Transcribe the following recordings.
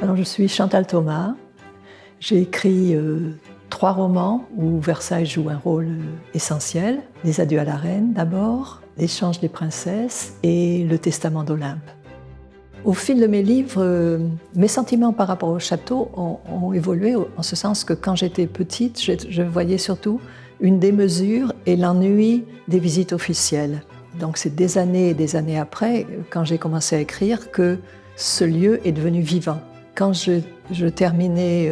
Alors, je suis Chantal Thomas. J'ai écrit 3 romans où Versailles joue un rôle essentiel. Les Adieux à la Reine d'abord, L'échange des princesses et Le Testament d'Olympe. Au fil de mes livres, mes sentiments par rapport au château ont évolué en ce sens que quand j'étais petite, je voyais surtout une démesure et l'ennui des visites officielles. Donc c'est des années et des années après, quand j'ai commencé à écrire, que ce lieu est devenu vivant. Quand je terminais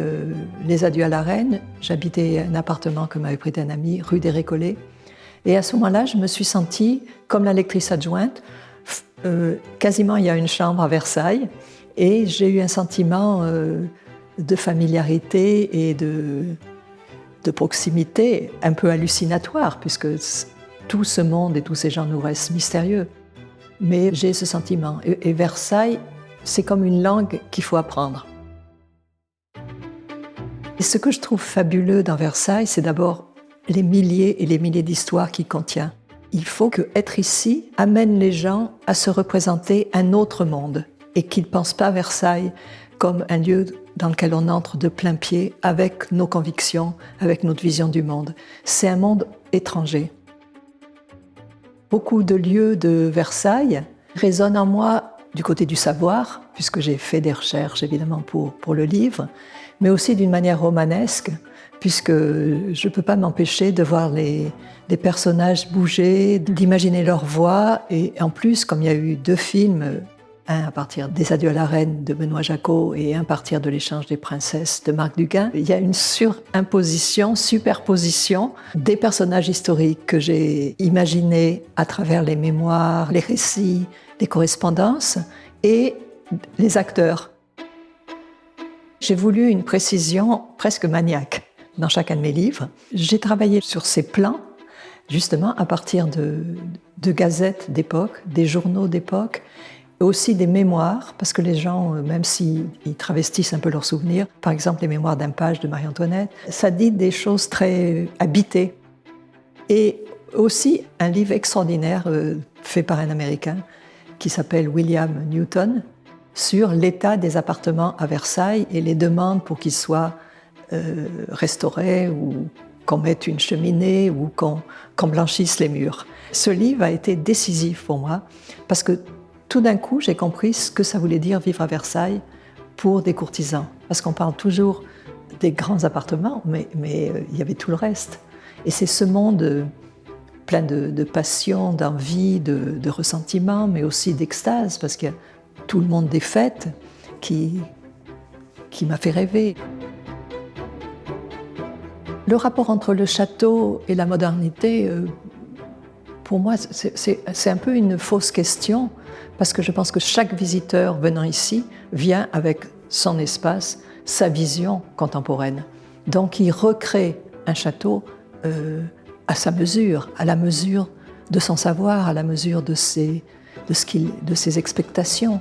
Les Adieux à la Reine, j'habitais un appartement que m'avait prêté un ami, rue des Récollets. Et à ce moment-là, je me suis sentie comme la lectrice adjointe. Quasiment, il y a une chambre à Versailles. Et j'ai eu un sentiment de familiarité et de proximité un peu hallucinatoire, puisque tout ce monde et tous ces gens nous restent mystérieux. Mais j'ai ce sentiment. Et Versailles, c'est comme une langue qu'il faut apprendre. Et ce que je trouve fabuleux dans Versailles, c'est d'abord les milliers et les milliers d'histoires qu'il contient. Il faut que être ici amène les gens à se représenter un autre monde et qu'ils ne pensent pas Versailles comme un lieu dans lequel on entre de plein pied avec nos convictions, avec notre vision du monde. C'est un monde étranger. Beaucoup de lieux de Versailles résonnent en moi du côté du savoir, puisque j'ai fait des recherches évidemment pour le livre, mais aussi d'une manière romanesque, puisque je ne peux pas m'empêcher de voir les personnages bouger, d'imaginer leur voix. Et en plus, comme il y a eu 2 films, un à partir des Adieux à la Reine de Benoît Jacquot et un à partir de L'échange des princesses de Marc Duguin, il y a une surimposition, superposition des personnages historiques que j'ai imaginés à travers les mémoires, les récits, les correspondances et les acteurs. J'ai voulu une précision presque maniaque dans chacun de mes livres. J'ai travaillé sur ces plans, justement à partir de gazettes d'époque, des journaux d'époque, et aussi des mémoires, parce que les gens, même s'ils travestissent un peu leurs souvenirs, par exemple les mémoires d'un page de Marie-Antoinette, ça dit des choses très habitées. Et aussi un livre extraordinaire fait par un Américain qui s'appelle William Newton, sur l'état des appartements à Versailles et les demandes pour qu'ils soient restaurés ou qu'on mette une cheminée ou qu'on blanchisse les murs. Ce livre a été décisif pour moi parce que tout d'un coup, j'ai compris ce que ça voulait dire vivre à Versailles pour des courtisans. Parce qu'on parle toujours des grands appartements, mais il y avait tout le reste. Et c'est ce monde plein de passion, d'envie, de ressentiment, mais aussi d'extase, parce qu'il y a tout le monde des fêtes qui m'a fait rêver. Le rapport entre le château et la modernité, pour moi, c'est un peu une fausse question, parce que je pense que chaque visiteur venant ici vient avec son espace, sa vision contemporaine. Donc il recrée un château à sa mesure, à la mesure de son savoir, à la mesure de ses expectations.